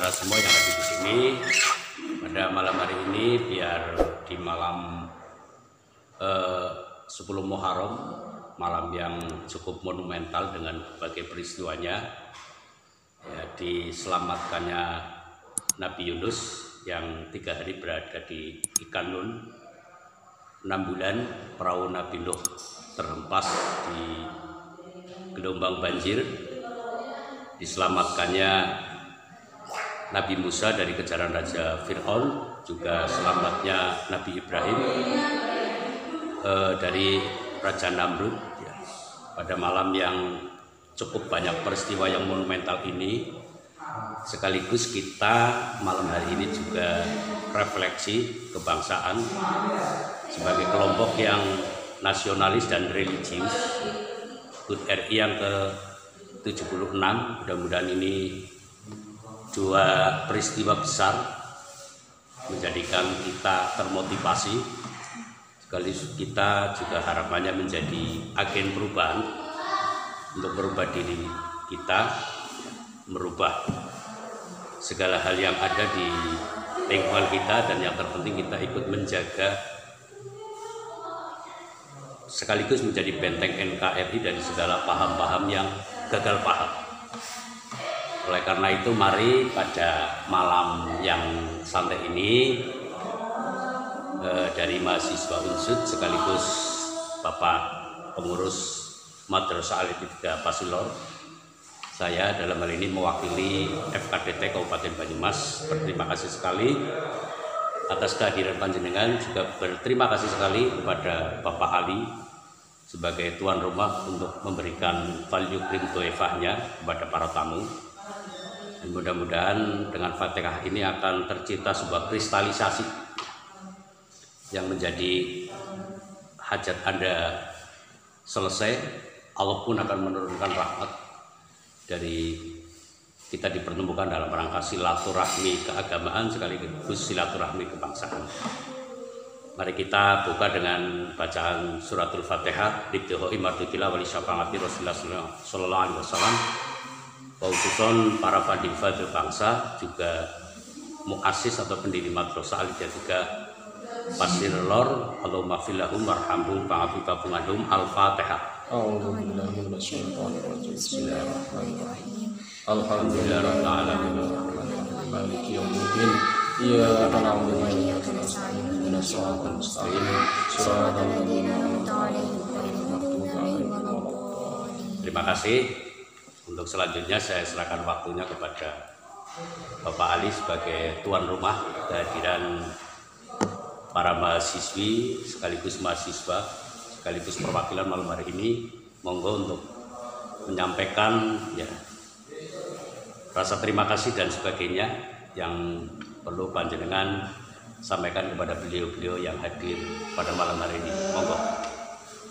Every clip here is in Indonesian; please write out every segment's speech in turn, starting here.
saudara semua yang ada di sini pada malam hari ini, biar di malam 10 Muharram, malam yang cukup monumental dengan berbagai peristiwanya, ya, diselamatkannya Nabi Yunus yang 3 hari berada di ikan nun, 6 bulan perahu Nabi Nuh terhempas di gelombang banjir, diselamatkannya Nabi Musa dari kejaran Raja Fir'aun, juga selamatnya Nabi Ibrahim dari Raja Namrud, ya. Pada malam yang cukup banyak peristiwa yang monumental ini, sekaligus kita malam hari ini juga refleksi kebangsaan sebagai kelompok yang nasionalis dan religius, HUT RI yang ke-76. Mudah-mudahan ini 2 peristiwa besar menjadikan kita termotivasi, sekaligus kita juga harapannya menjadi agen perubahan untuk merubah diri kita, merubah segala hal yang ada di lingkungan kita, dan yang terpenting kita ikut menjaga sekaligus menjadi benteng NKRI dari segala paham-paham yang gagal paham. Oleh karena itu, mari pada malam yang santai ini dari mahasiswa Unsud sekaligus Bapak Pengurus Madrasah Al-Ibtidaiyah Pasilor, saya dalam hal ini mewakili FKDT Kabupaten Banyumas berterima kasih sekali atas kehadiran panjenengan. Juga berterima kasih sekali kepada Bapak Ali sebagai tuan rumah untuk memberikan value krim doefahnya kepada para tamu. Dan mudah-mudahan dengan Fatihah ini akan tercipta sebuah kristalisasi yang menjadi hajat Anda selesai. Allah pun akan menurunkan rahmat dari kita dipertemukan dalam rangka silaturahmi keagamaan sekaligus silaturahmi kebangsaan. Mari kita buka dengan bacaan suratul Fatihah dibtiho'i mardukillah wali syafa'ati Rasulullah sallallahu alaihi wasallam, khususon para fadil-fadil bangsa, juga muassis atau pendiri Madrasah Al-Ibtidaiyah Pasilor. Allahumma fillahum warhamhum fa'afi kabunganhum. Al-Fatihah. A'udzubillahi minasyaitonirrajim. Bismillahirrahmanirrahim. Alhamdulillahirabbil alamin. Maliki yaumiddin. Iyyaka na'budu wa iyyaka nasta'in. Ihdinas siratal mustaqim. Shiratal ladzina an'amta 'alaihim ghairil maghdubi 'alaihim waladdallin. Terima kasih. Untuk selanjutnya saya serahkan waktunya kepada Bapak Ali sebagai tuan rumah kehadiran para mahasiswi sekaligus mahasiswa sekaligus perwakilan malam hari ini. Monggo untuk menyampaikan ya rasa terima kasih dan sebagainya yang perlu panjenengan sampaikan kepada beliau-beliau yang hadir pada malam hari ini. Monggo.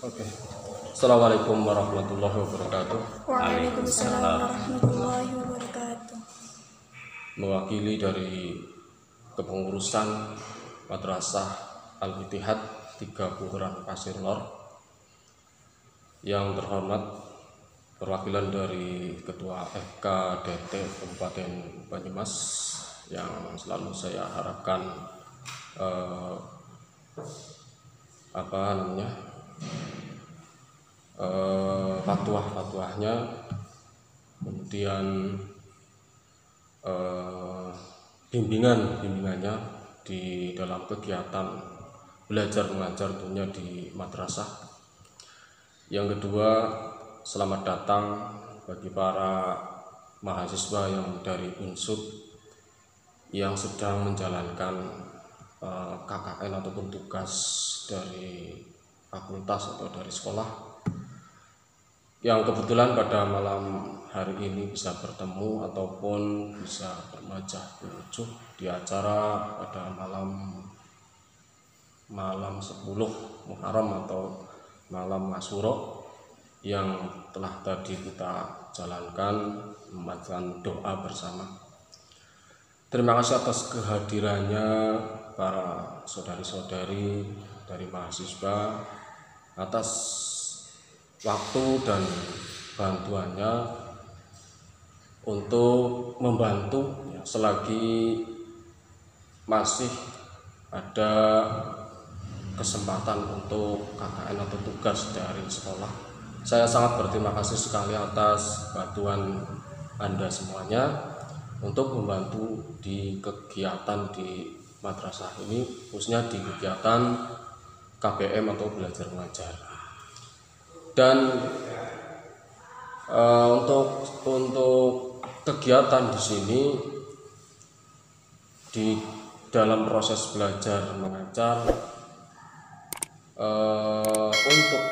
Oke. Assalamualaikum warahmatullahi wabarakatuh. Waalaikumsalam warahmatullahi wabarakatuh. Mewakili dari kepengurusan Madrasah Al-Ittihad 3 Kelurahan Pasir Lor, yang terhormat perwakilan dari Ketua FKDT Kabupaten Banyumas, yang selalu saya harapkan fatwa-fatwanya, kemudian bimbingannya di dalam kegiatan belajar mengajar tentunya di madrasah. Yang kedua, selamat datang bagi para mahasiswa yang dari Unsud yang sedang menjalankan KKN ataupun tugas dari fakultas atau dari sekolah, yang kebetulan pada malam hari ini bisa bertemu ataupun bisa bermajah berwujuh di acara pada malam 10 Muharram atau malam Asyura yang telah tadi kita jalankan memanjatkan doa bersama. Terima kasih atas kehadirannya para saudari-saudari dari mahasiswa, atas waktu dan bantuannya untuk membantu ya, selagi masih ada kesempatan untuk KKN atau tugas dari sekolah. Saya sangat berterima kasih sekali atas bantuan Anda semuanya untuk membantu di kegiatan di madrasah ini, khususnya di kegiatan KBM atau belajar mengajar. Dan untuk kegiatan di sini di dalam proses belajar mengajar, untuk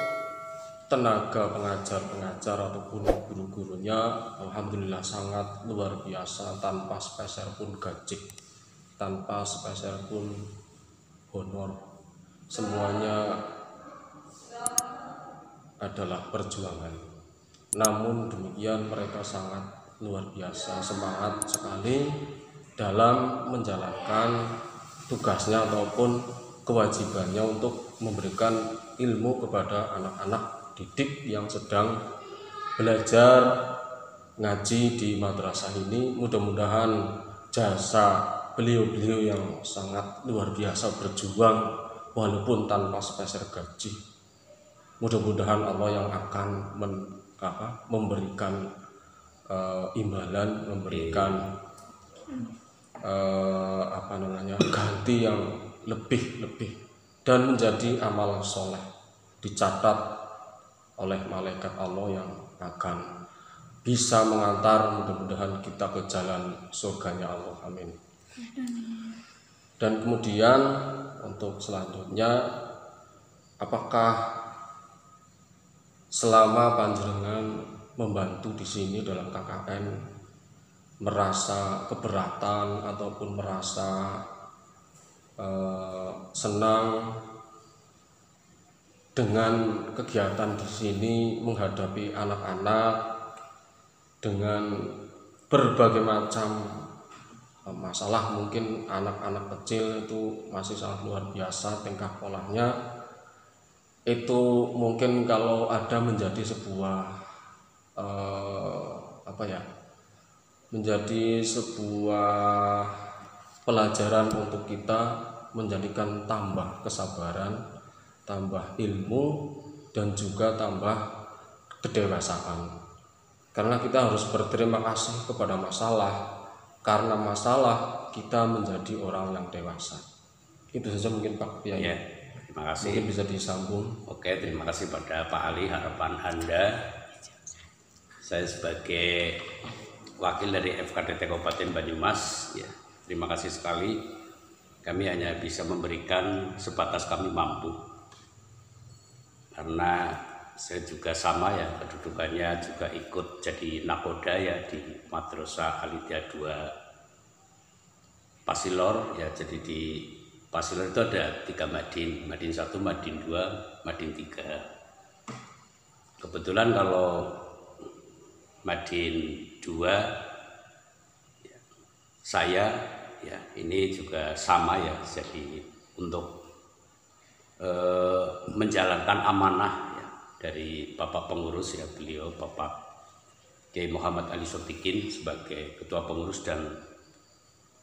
tenaga pengajar ataupun guru-gurunya alhamdulillah sangat luar biasa, tanpa sepeser pun gaji, tanpa sepeser pun honor. Semuanya adalah perjuangan. Namun demikian mereka sangat luar biasa, semangat sekali dalam menjalankan tugasnya ataupun kewajibannya untuk memberikan ilmu kepada anak-anak didik yang sedang belajar ngaji di madrasah ini. Mudah-mudahan jasa beliau-beliau yang sangat luar biasa berjuang walaupun tanpa sepeser gaji, mudah-mudahan Allah yang akan memberikan imbalan, memberikan ganti yang lebih dan menjadi amal soleh dicatat oleh malaikat Allah yang akan bisa mengantar mudah-mudahan kita ke jalan surganya Allah, amin. Dan kemudian untuk selanjutnya, apakah selama panjenengan membantu di sini dalam KKN merasa keberatan ataupun merasa senang dengan kegiatan di sini menghadapi anak-anak dengan berbagai macam masalah? Mungkin anak-anak kecil itu masih sangat luar biasa tingkah polanya. Itu mungkin kalau ada menjadi sebuah menjadi sebuah pelajaran untuk kita, menjadikan tambah kesabaran, tambah ilmu, dan juga tambah kedewasaan. Karena kita harus berterima kasih kepada masalah, karena masalah kita menjadi orang yang dewasa. Itu saja mungkin Pak Kiai. Ya, terima kasih. Mungkin bisa disambung. Oke, terima kasih pada Pak Ali. Harapan Anda, saya sebagai wakil dari FKDT Kabupaten Banyumas, ya, terima kasih sekali. Kami hanya bisa memberikan sebatas kami mampu, karena saya juga sama ya, kedudukannya juga ikut jadi nakoda ya di Madrasah Alidiyah 2 Pasilor ya. Jadi di Pasilor itu ada 3 Madin, Madin 1, Madin 2, Madin 3. Kebetulan kalau Madin 2 ya, saya ya ini juga sama ya, jadi untuk menjalankan amanah ya dari Bapak Pengurus ya, beliau Bapak Kiai Muhammad Ali Sotikin sebagai Ketua Pengurus dan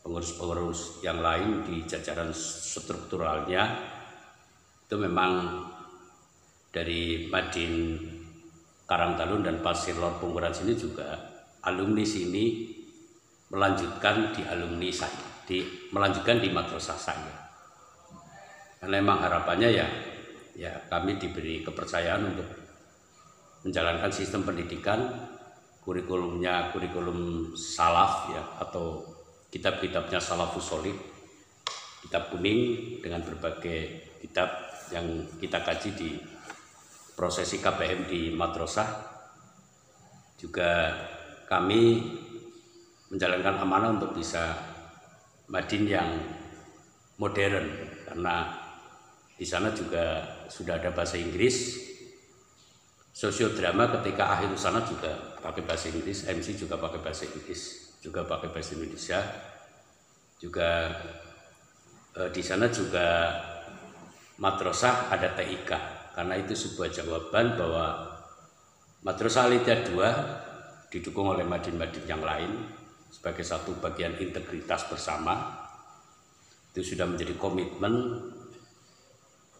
pengurus-pengurus yang lain di jajaran strukturalnya. Itu memang dari Madin Karangtalun dan Pasilor Pungkuran sini juga alumni sini melanjutkan di alumni saya, melanjutkan di madrasah saya. Karena memang harapannya ya kami diberi kepercayaan untuk menjalankan sistem pendidikan, kurikulumnya kurikulum salaf ya, atau kitab-kitabnya salafus sholih, kitab kuning dengan berbagai kitab yang kita kaji di prosesi KBM di madrasah. Juga kami menjalankan amanah untuk bisa Madin yang modern, karena di sana juga sudah ada bahasa Inggris, sosiodrama ketika akhir sana juga pakai bahasa Inggris, MC juga pakai bahasa Inggris, juga pakai bahasa Indonesia. Juga di sana juga madrasah ada TIK, karena itu sebuah jawaban bahwa Madrasah Alidiyah 2 didukung oleh madin-madin yang lain sebagai satu bagian integritas bersama. Itu sudah menjadi komitmen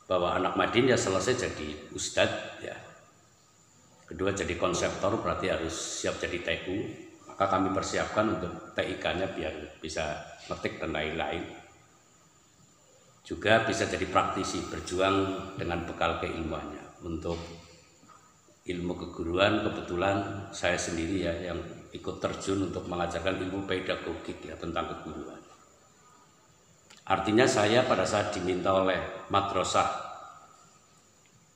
bahwa anak madin ya selesai jadi ustadz ya. Kedua jadi konseptor, berarti harus siap jadi TU. Maka kami persiapkan untuk TIK-nya biar bisa ngetik dan lain-lain. Juga bisa jadi praktisi, berjuang dengan bekal keilmuannya. Untuk ilmu keguruan kebetulan saya sendiri ya yang ikut terjun untuk mengajarkan ilmu pedagogik ya tentang keguruan. Artinya saya pada saat diminta oleh madrasah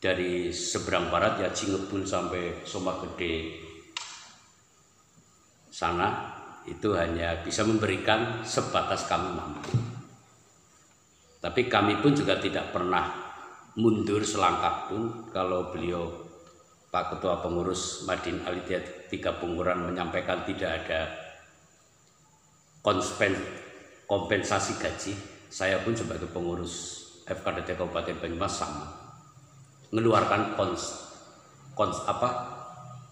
dari seberang barat ya Cingebul sampai Somargede sana, itu hanya bisa memberikan sebatas kami mampu. Tapi kami pun juga tidak pernah mundur selangkah pun kalau beliau Pak Ketua Pengurus Madin Aliyah 3 Bunguran menyampaikan tidak ada kompensasi gaji. Saya pun sebagai pengurus FKDT Kabupaten Banyumas sama mengeluarkan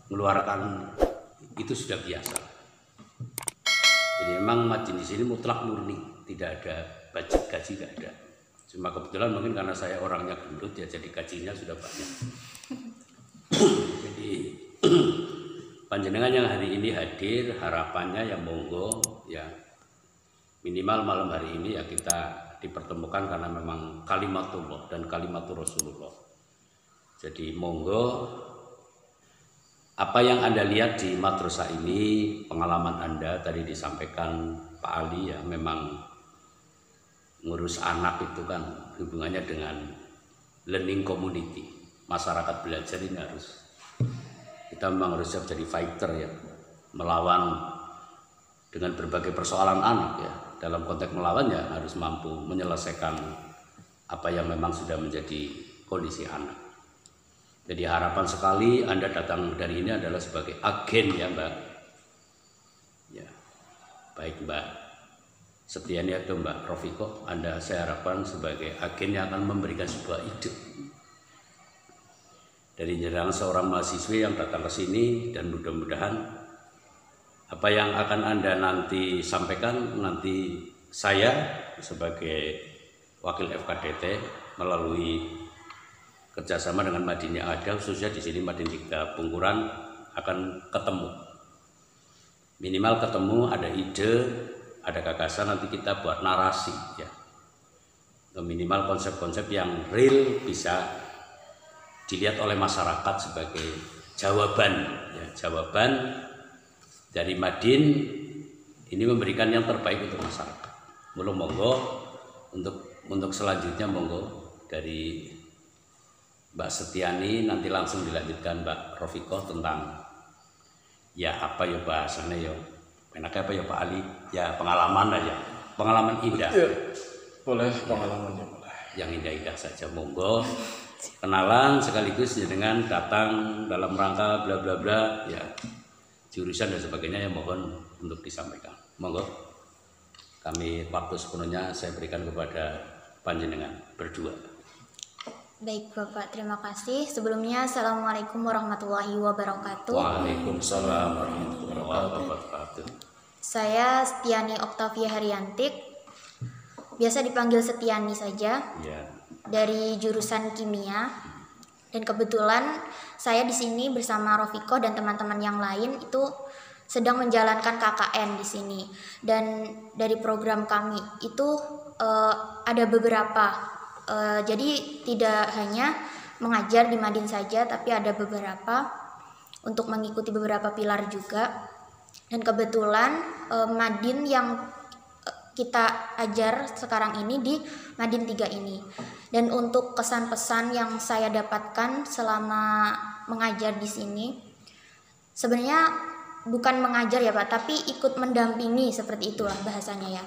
mengeluarkan itu sudah biasa. Jadi memang Madin di sini mutlak murni, tidak ada budget gaji, tidak ada. Cuma kebetulan mungkin karena saya orangnya gendut ya jadi gajinya sudah banyak. Jadi panjenengan yang hari ini hadir, harapannya ya monggo ya minimal malam hari ini ya kita dipertemukan karena memang kalimatullah dan kalimatur Rasulullah. Jadi monggo apa yang Anda lihat di madrasah ini, pengalaman Anda tadi disampaikan Pak Ali ya, memang ngurus anak itu kan hubungannya dengan learning community. Masyarakat belajar ini kita memang harus siap jadi fighter ya, melawan dengan berbagai persoalan anak ya. Dalam konteks melawan ya harus mampu menyelesaikan apa yang memang sudah menjadi kondisi anak. Jadi harapan sekali Anda datang dari ini adalah sebagai agen ya Mbak. Ya, baik Mbak Setiani atau Mbak Rofiko, Anda saya harapkan sebagai agen yang akan memberikan sebuah ide dari nyerang seorang mahasiswa yang datang ke sini, dan mudah-mudahan apa yang akan Anda nanti sampaikan, nanti saya sebagai wakil FKDT melalui kerjasama dengan Madin yang ada, khususnya di sini Madin 3 Bunguran akan ketemu. Minimal ketemu, ada ide, ada gagasan, nanti kita buat narasi ya. Minimal konsep-konsep yang real bisa dilihat oleh masyarakat sebagai jawaban ya, jawaban dari Madin ini memberikan yang terbaik untuk masyarakat. Monggo untuk selanjutnya monggo dari Mbak Setiani, nanti langsung dilanjutkan Mbak Rofiko tentang ya apa ya bahasanya ya enaknya apa ya Pak Ali ya, pengalaman aja, pengalaman indah ya, boleh pengalamannya boleh yang indah-indah saja. Monggo kenalan sekaligus dengan datang dalam rangka bla bla bla ya, jurusan dan sebagainya yang mohon untuk disampaikan. Monggo kami waktu sepenuhnya saya berikan kepada panjenengan berdua. Baik Bapak, terima kasih. Sebelumnya Assalamualaikum warahmatullahi wabarakatuh. Waalaikumsalam warahmatullahi wabarakatuh. Saya Setiani Oktavia Haryantik, biasa dipanggil Setiani saja, Ya. dari jurusan kimia. Dan kebetulan saya di sini bersama Rofiko dan teman-teman yang lain itu sedang menjalankan KKN di sini. Dan dari program kami itu ada beberapa. Jadi tidak hanya mengajar di Madin saja, tapi ada beberapa untuk mengikuti beberapa pilar juga. Dan kebetulan Madin yang kita ajar sekarang ini di Madin 3 ini. Dan untuk kesan pesan yang saya dapatkan selama mengajar di sini, sebenarnya bukan mengajar ya Pak, tapi ikut mendampingi, seperti itulah bahasanya ya.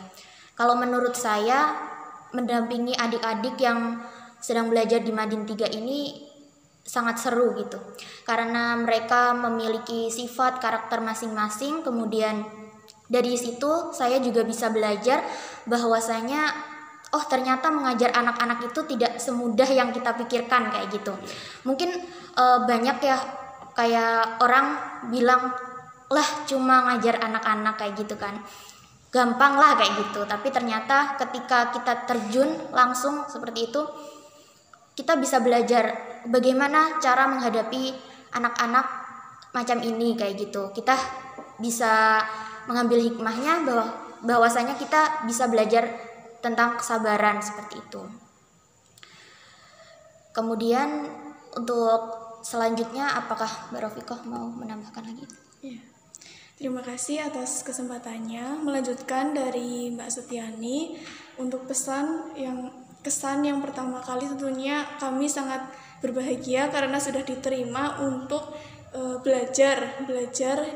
Kalau menurut saya mendampingi adik-adik yang sedang belajar di Madin 3 ini sangat seru gitu, karena mereka memiliki sifat karakter masing-masing. Kemudian dari situ saya juga bisa belajar bahwasanya oh ternyata mengajar anak-anak itu tidak semudah yang kita pikirkan kayak gitu. Mungkin banyak ya kayak orang bilang lah cuma ngajar anak-anak kayak gitu kan, gampang lah kayak gitu. Tapi ternyata ketika kita terjun langsung seperti itu, kita bisa belajar bagaimana cara menghadapi anak-anak macam ini kayak gitu. Kita bisa mengambil hikmahnya bahwasanya kita bisa belajar tentang kesabaran seperti itu. Kemudian untuk selanjutnya, apakah Mbak Rofikoh mau menambahkan lagi? Iya. Terima kasih atas kesempatannya. Melanjutkan dari Mbak Setiani, untuk kesan yang pertama kali tentunya kami sangat berbahagia karena sudah diterima untuk belajar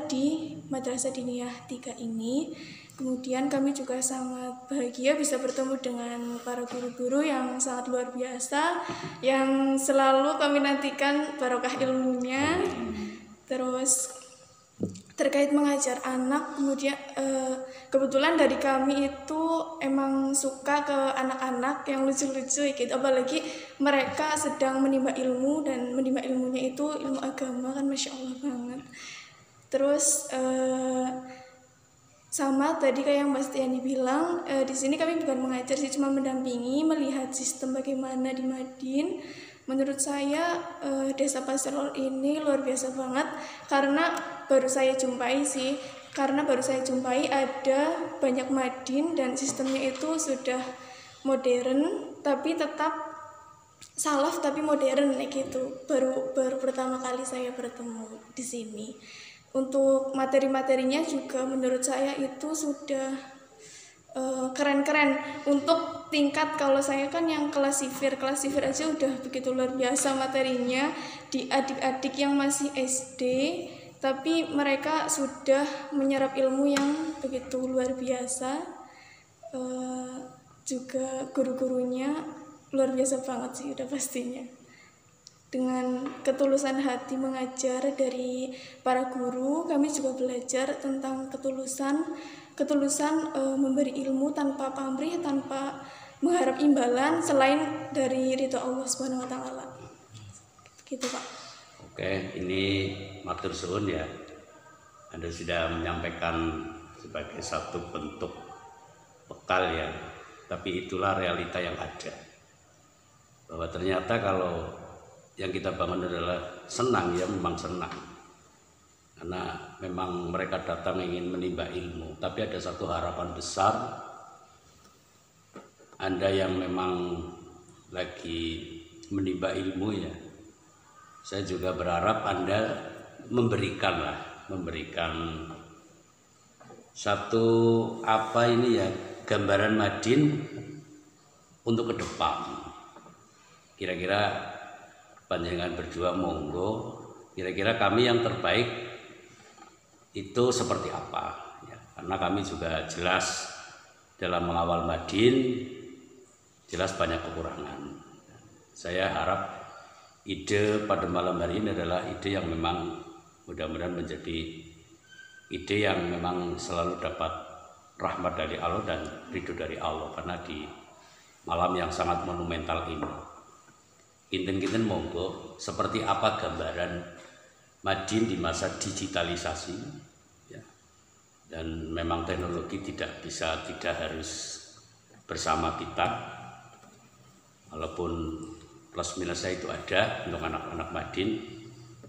di Madrasah Diniyah 3 ini. Kemudian kami juga sangat bahagia bisa bertemu dengan para guru-guru yang sangat luar biasa, yang selalu kami nantikan barokah ilmunya. Terus terkait mengajar anak, kemudian kebetulan dari kami itu emang suka ke anak-anak yang lucu-lucu gitu, apalagi mereka sedang menimba ilmu, dan menimba ilmunya itu ilmu agama kan, Masya Allah banget. Terus sama tadi kayak yang Mbak Stiani bilang, di sini kami bukan mengajar sih, cuma mendampingi, melihat sistem bagaimana di Madin. Menurut saya Desa Pasirol ini luar biasa banget karena baru saya jumpai ada banyak Madin dan sistemnya itu sudah modern tapi tetap salaf tapi modern gitu. Baru pertama kali saya bertemu di sini. Untuk materi-materinya juga menurut saya itu sudah keren-keren. Untuk tingkat, kalau saya kan yang kelas sifir aja udah begitu luar biasa materinya. Di adik-adik yang masih SD tapi mereka sudah menyerap ilmu yang begitu luar biasa. Juga guru-gurunya luar biasa banget sih udah pastinya. Dengan ketulusan hati mengajar dari para guru, kami juga belajar tentang ketulusan memberi ilmu tanpa pamrih, tanpa mengharap imbalan selain dari ridho Allah Subhanahu wa taala. Gitu, Pak. Oke, ini matur suwun ya. Anda sudah menyampaikan sebagai satu bentuk bekal ya. Tapi itulah realita yang ada. Bahwa ternyata kalau yang kita bangun adalah senang, ya memang senang. Karena memang mereka datang ingin menimba ilmu. Tapi ada satu harapan besar. Anda yang memang lagi menimba ilmu ya, saya juga berharap Anda memberikan satu gambaran Madin untuk ke depan. Kira-kira panjenengan berdua monggo, kira-kira kami yang terbaik itu seperti apa ya, karena kami juga jelas dalam mengawal Madin jelas banyak kekurangan. Saya harap ide pada malam hari ini adalah ide yang memang mudah-mudahan menjadi ide yang memang selalu dapat rahmat dari Allah dan ridho dari Allah, karena di malam yang sangat monumental ini kinten-kinten monggo seperti apa gambaran Madin di masa digitalisasi ya. Dan memang teknologi tidak harus bersama kita, walaupun plus minusnya itu ada untuk anak-anak Madin,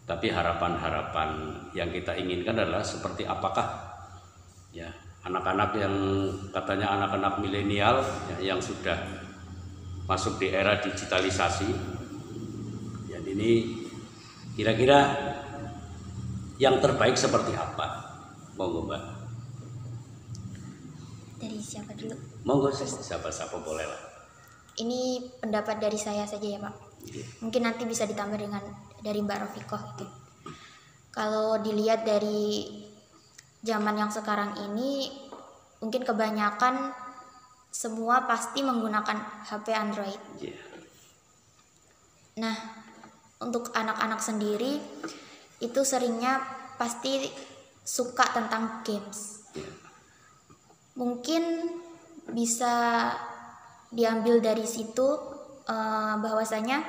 tapi harapan-harapan yang kita inginkan adalah seperti apakah ya anak-anak yang katanya anak-anak milenial ya, yang sudah masuk di era digitalisasi ya, ini kira-kira yang terbaik seperti apa? Monggo Mbak. Dari siapa dulu? Monggo siapa-siapa boleh lah. Ini pendapat dari saya saja ya Pak. Mungkin nanti bisa ditambah dengan dari Mbak Rofikoh itu. Kalau dilihat dari zaman yang sekarang ini, mungkin kebanyakan semua pasti menggunakan HP Android. Nah, untuk anak-anak sendiri itu seringnya pasti suka tentang games. Mungkin bisa diambil dari situ bahwasanya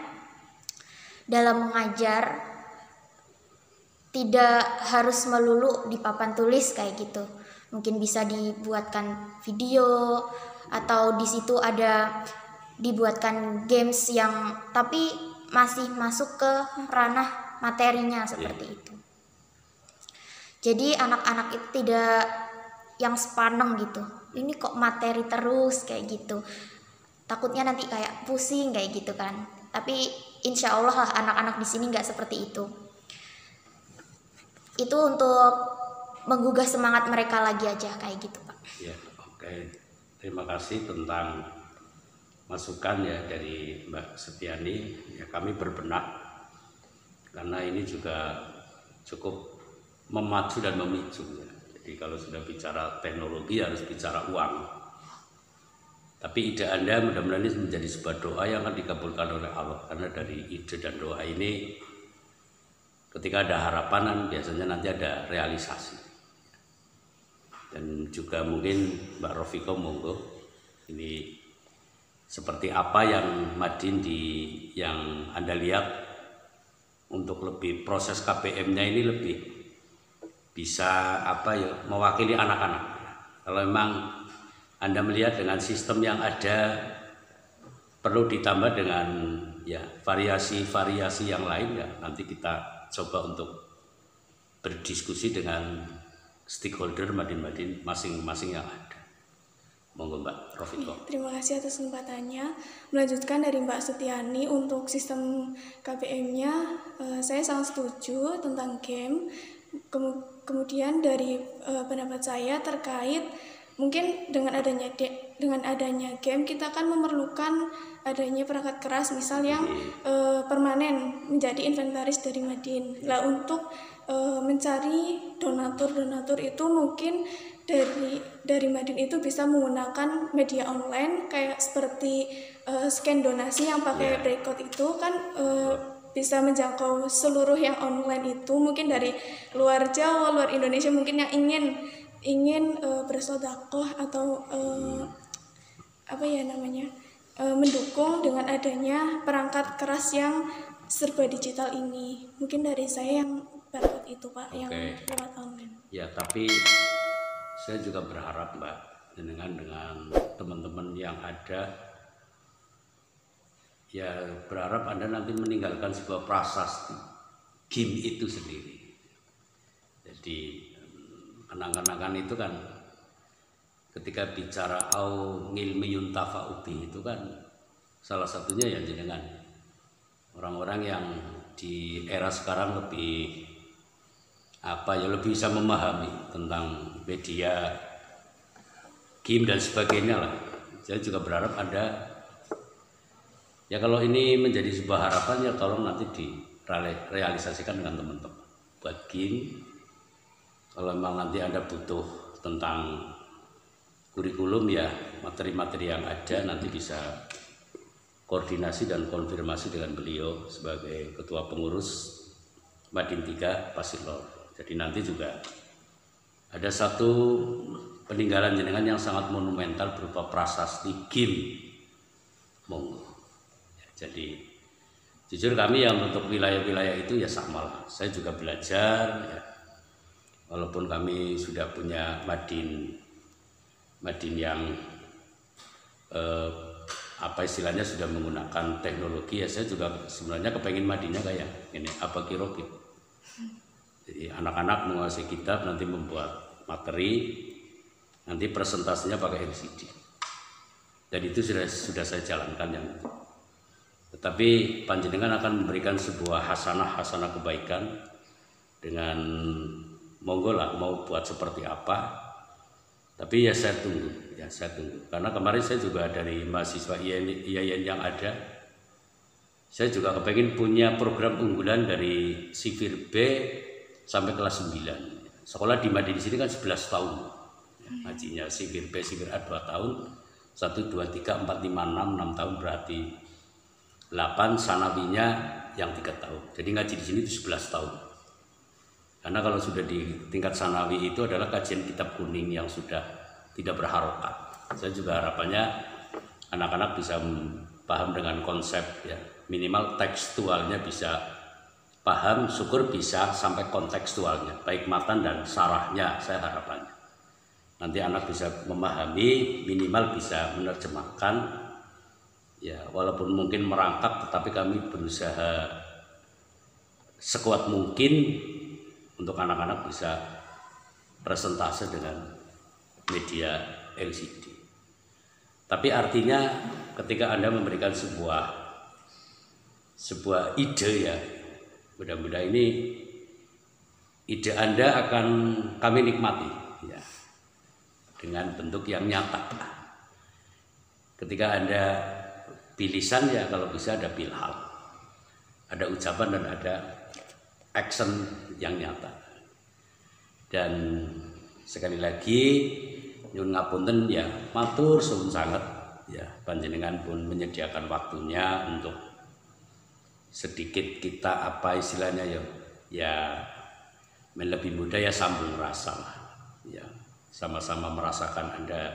dalam mengajar tidak harus melulu di papan tulis kayak gitu. Mungkin bisa dibuatkan video atau di situ ada dibuatkan games yang tapi masih masuk ke ranah materinya seperti itu. Jadi anak-anak itu tidak yang sepaneng gitu. Ini kok materi terus kayak gitu. Takutnya nanti kayak pusing kayak gitu kan. Tapi insya Allah lah anak-anak di sini nggak seperti itu. Itu untuk menggugah semangat mereka lagi aja kayak gitu Pak. Ya, oke. Terima kasih tentang masukan ya dari Mbak Setiani. Ya, kami berbenah karena ini juga cukup memacu dan memicu ya. Jadi kalau sudah bicara teknologi harus bicara uang. Tapi ide Anda mudah-mudahan ini menjadi sebuah doa yang akan dikabulkan oleh Allah, karena dari ide dan doa ini ketika ada harapan biasanya nanti ada realisasi. Dan juga mungkin Mbak Rofiko monggo, ini seperti apa yang Madin yang Anda lihat untuk lebih proses KPM-nya ini lebih bisa mewakili anak-anak. Kalau memang Anda melihat dengan sistem yang ada perlu ditambah dengan ya variasi-variasi yang lain ya, nanti kita coba untuk berdiskusi dengan stakeholder Madin masing-masing yang ada. Monggo Mbak Rofiko. Terima kasih atas kesempatannya. Melanjutkan dari Mbak Setiani untuk sistem KPM-nya, saya sangat setuju tentang game. Kemudian dari pendapat saya terkait mungkin dengan adanya game kita kan memerlukan adanya perangkat keras misal yang permanen menjadi inventaris dari Madin. Lah untuk mencari donatur itu mungkin dari Madin itu bisa menggunakan media online kayak seperti scan donasi yang pakai Breakout itu kan bisa menjangkau seluruh yang online itu, mungkin dari luar Jawa, luar Indonesia mungkin yang ingin bersedekah atau mendukung dengan adanya perangkat keras yang serba digital ini. Mungkin dari saya yang berikut itu Pak, yang lewat online. Ya, tapi saya juga berharap Mbak dengan teman-teman yang ada, ya berharap Anda nanti meninggalkan sebuah prasasti game itu sendiri. Jadi kenang-kenangan itu kan ketika bicara au ngilmi yuntafa'u bi itu kan salah satunya ya jenengan orang-orang yang di era sekarang lebih bisa memahami tentang media game dan sebagainya lah. Saya juga berharap Anda ya kalau ini menjadi sebuah harapan ya tolong nanti direalisasikan dengan teman-teman buat game. Kalau memang nanti Anda butuh tentang kurikulum ya materi-materi yang ada nanti bisa koordinasi dan konfirmasi dengan beliau sebagai ketua pengurus Madin 3 Pasilor. Jadi nanti juga ada satu peninggalan jenengan yang sangat monumental berupa prasasti game. Monggo. Jadi jujur kami yang untuk wilayah-wilayah itu ya sama lah. Saya juga belajar ya. Walaupun kami sudah punya Madin yang istilahnya sudah menggunakan teknologi ya, saya juga sebenarnya kepengen Madinnya kayak ini apa kirokit. Jadi anak-anak menguasai kitab nanti membuat materi, nanti presentasinya pakai LCD. Dan itu sudah saya jalankan yang itu. Tetapi panjenengan akan memberikan sebuah hasanah kebaikan dengan monggo lah mau buat seperti apa. Tapi ya saya tunggu. Karena kemarin saya juga dari mahasiswa IAIN yang ada, saya juga kepengen punya program unggulan dari sifir B sampai kelas 9. Sekolah di Madin sini kan 11 tahun. Ngajinya sifir B, sifir A 2 tahun. 1, 2, 3, 4, 5, 6 tahun berarti 8, sanawinya yang 3 tahun. Jadi ngaji di sini itu 11 tahun. Karena kalau sudah di tingkat sanawi itu adalah kajian kitab kuning yang sudah tidak berharokat. Saya juga harapannya anak-anak bisa paham dengan konsep ya, minimal tekstualnya bisa paham, syukur bisa sampai kontekstualnya, baik matan dan sarahnya saya harapannya. Nanti anak bisa memahami, minimal bisa menerjemahkan, ya walaupun mungkin merangkap, tetapi kami berusaha sekuat mungkin untuk anak-anak bisa presentase dengan media LCD. Tapi artinya ketika Anda memberikan sebuah ide, ya mudah-mudahan ini ide Anda akan kami nikmati, ya, dengan bentuk yang nyata. Ketika Anda bilisan, ya kalau bisa ada bilhal, ada ucapan dan ada action yang nyata. Dan sekali lagi nyun ngapunten, ya matur suwun sanget, ya panjenengan pun menyediakan waktunya untuk sedikit kita apa istilahnya, ya lebih mudah ya sambung rasa lah, ya sama-sama merasakan Anda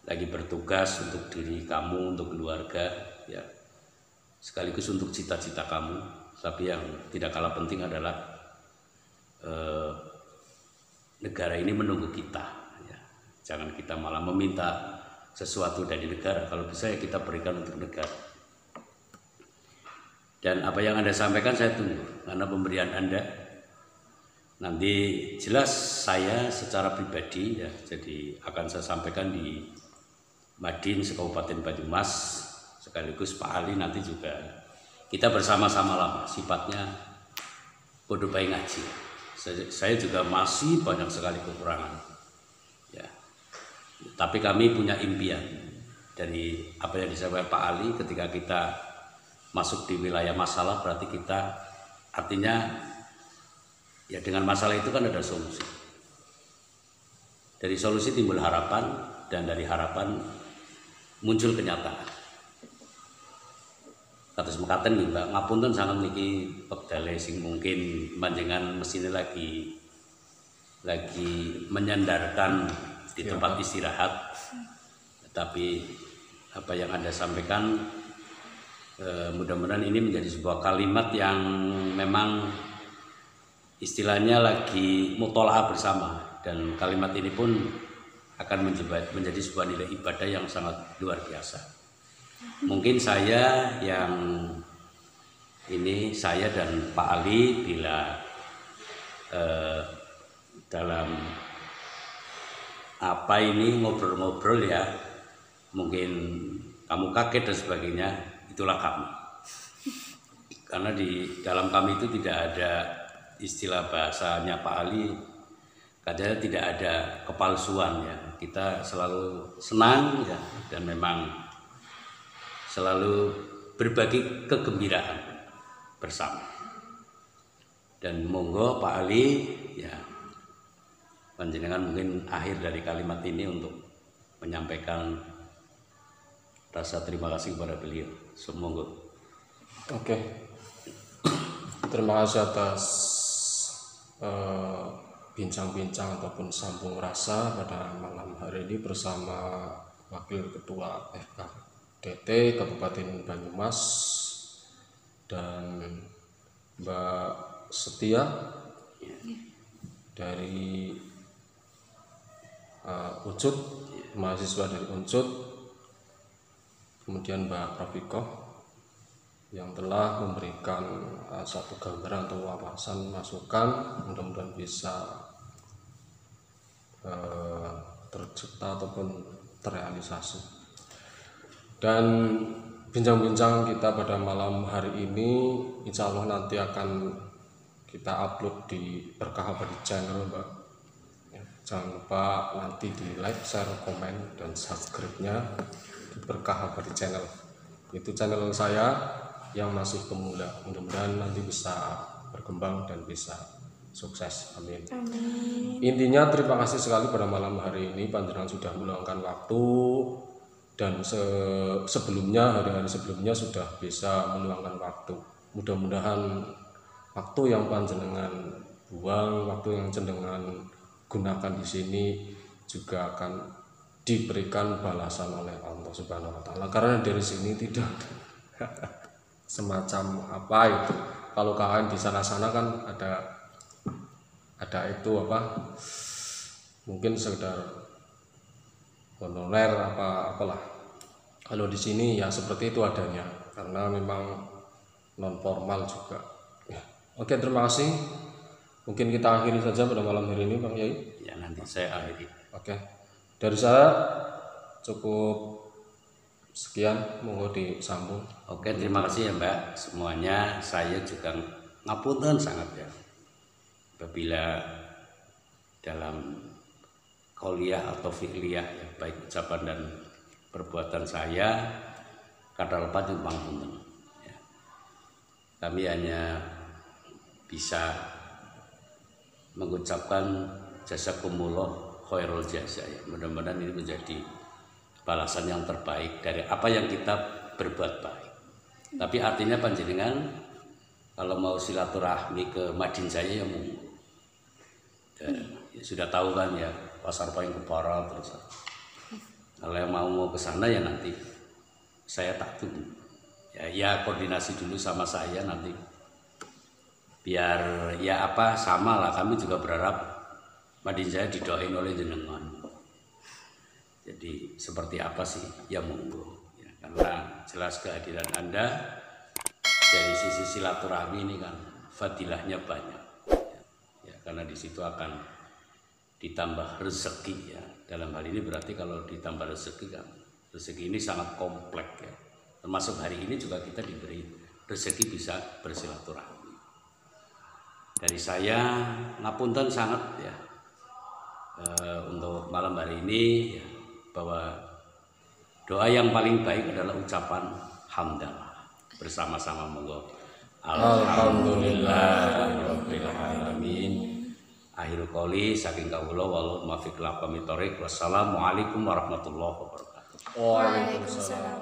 lagi bertugas untuk diri kamu, untuk keluarga, ya sekaligus untuk cita-cita kamu. Tapi yang tidak kalah penting adalah negara ini menunggu kita, ya. Jangan kita malah meminta sesuatu dari negara, kalau bisa ya kita berikan untuk negara. Dan apa yang Anda sampaikan saya tunggu, karena pemberian Anda nanti jelas saya secara pribadi, ya, jadi akan saya sampaikan di Madin Kabupaten Banyumas, sekaligus Pak Ali nanti juga kita bersama-sama lama, sifatnya podo bae ngaji. Saya juga masih banyak sekali kekurangan, ya. Tapi kami punya impian dari apa yang disampaikan Pak Ali, ketika kita masuk di wilayah masalah berarti kita artinya ya dengan masalah itu kan ada solusi. Dari solusi timbul harapan, dan dari harapan muncul kenyataan. Kados mekaten nggih Mbak, ngapunten sangat niki pektele sing mungkin panjenengan mesinnya lagi menyandarkan di tempat istirahat. Tapi apa yang Anda sampaikan mudah-mudahan ini menjadi sebuah kalimat yang memang istilahnya lagi mutolaah bersama, dan kalimat ini pun akan menjadi sebuah nilai ibadah yang sangat luar biasa. Mungkin saya dan Pak Ali bila dalam apa ini ngobrol-ngobrol, ya mungkin kamu kaget dan sebagainya, itulah kami. Karena di dalam kami itu tidak ada istilah bahasanya Pak Ali, katanya tidak ada kepalsuan, ya. Kita selalu senang, ya, dan memang selalu berbagi kegembiraan bersama. Dan monggo Pak Ali, ya panjenengan mungkin akhir dari kalimat ini untuk menyampaikan rasa terima kasih kepada beliau. Monggo. Oke. Terima kasih atas bincang-bincang ataupun sambung rasa pada malam hari ini bersama Wakil Ketua FKDT Kabupaten Banyumas dan Mbak Setia dari Unsud, mahasiswa dari Unsud, kemudian Mbak Rafikoh yang telah memberikan satu gambaran atau wawasan masukan, mudah-mudahan bisa tercipta ataupun terrealisasi. Dan bincang-bincang kita pada malam hari ini insya Allah nanti akan kita upload di Berkah Abadi Channel, Mbak. Ya, jangan lupa nanti di like, share, komen, dan subscribe-nya di Berkah Abadi Channel. Itu channel saya yang masih pemula, mudah-mudahan nanti bisa berkembang dan bisa sukses, amin. Amin. Intinya terima kasih sekali pada malam hari ini panjenengan sudah meluangkan waktu, dan sebelumnya, hari-hari sebelumnya sudah bisa meluangkan waktu. Mudah-mudahan waktu yang panjenengan buang, waktu yang panjenengan gunakan di sini juga akan diberikan balasan oleh Allah Subhanahu wa taala, karena dari sini tidak semacam apa itu kalau KKN di sana-sana kan ada itu apa, mungkin sekedar honorer apalah. Kalau di sini ya seperti itu adanya, karena memang non formal juga. Ya. Oke, terima kasih. Mungkin kita akhiri saja pada malam hari ini, Bang Yai. Ya, nanti saya akhiri. Oke, dari saya cukup sekian, monggo disambung. Oke, terima kasih ya Mbak semuanya. Saya juga ngapunten sangat ya apabila dalam qauliyah atau fi'liyah ya, baik ucapan dan perbuatan saya kata lepat itu pangapunten ya. Kami hanya bisa mengucapkan jazakumullah khairul jasa ya. Mudah-mudahan ini menjadi balasan yang terbaik dari apa yang kita berbuat baik. Tapi artinya panjenengan kalau mau silaturahmi ke Madin Jaya ya monggo. Ya, sudah tahu kan ya pasar paling Kepara terus. Kalau yang mau ke sana ya nanti saya tak tunggu. Ya koordinasi dulu sama saya nanti. Biar ya apa sama lah, kami juga berharap Madin Jaya didoain oleh jenengan. Jadi seperti apa sih ya monggo. Ya, karena jelas kehadiran Anda dari sisi silaturahmi ini kan fadilahnya banyak ya, karena di situ akan ditambah rezeki ya. Dalam hal ini berarti kalau ditambah rezeki kan rezeki ini sangat kompleks ya, termasuk hari ini juga kita diberi rezeki bisa bersilaturahmi. Dari saya ngapunten sangat ya untuk malam hari ini ya, bahwa doa yang paling baik adalah ucapan hamdalah. Bersama-sama monggo. Alhamdulillahirabbil alamin. Akhirul qouli saking kawula wallahu muwaffiq ila aqwamit thoriq. Wassalamualaikum warahmatullahi wabarakatuh. Waalaikumsalam.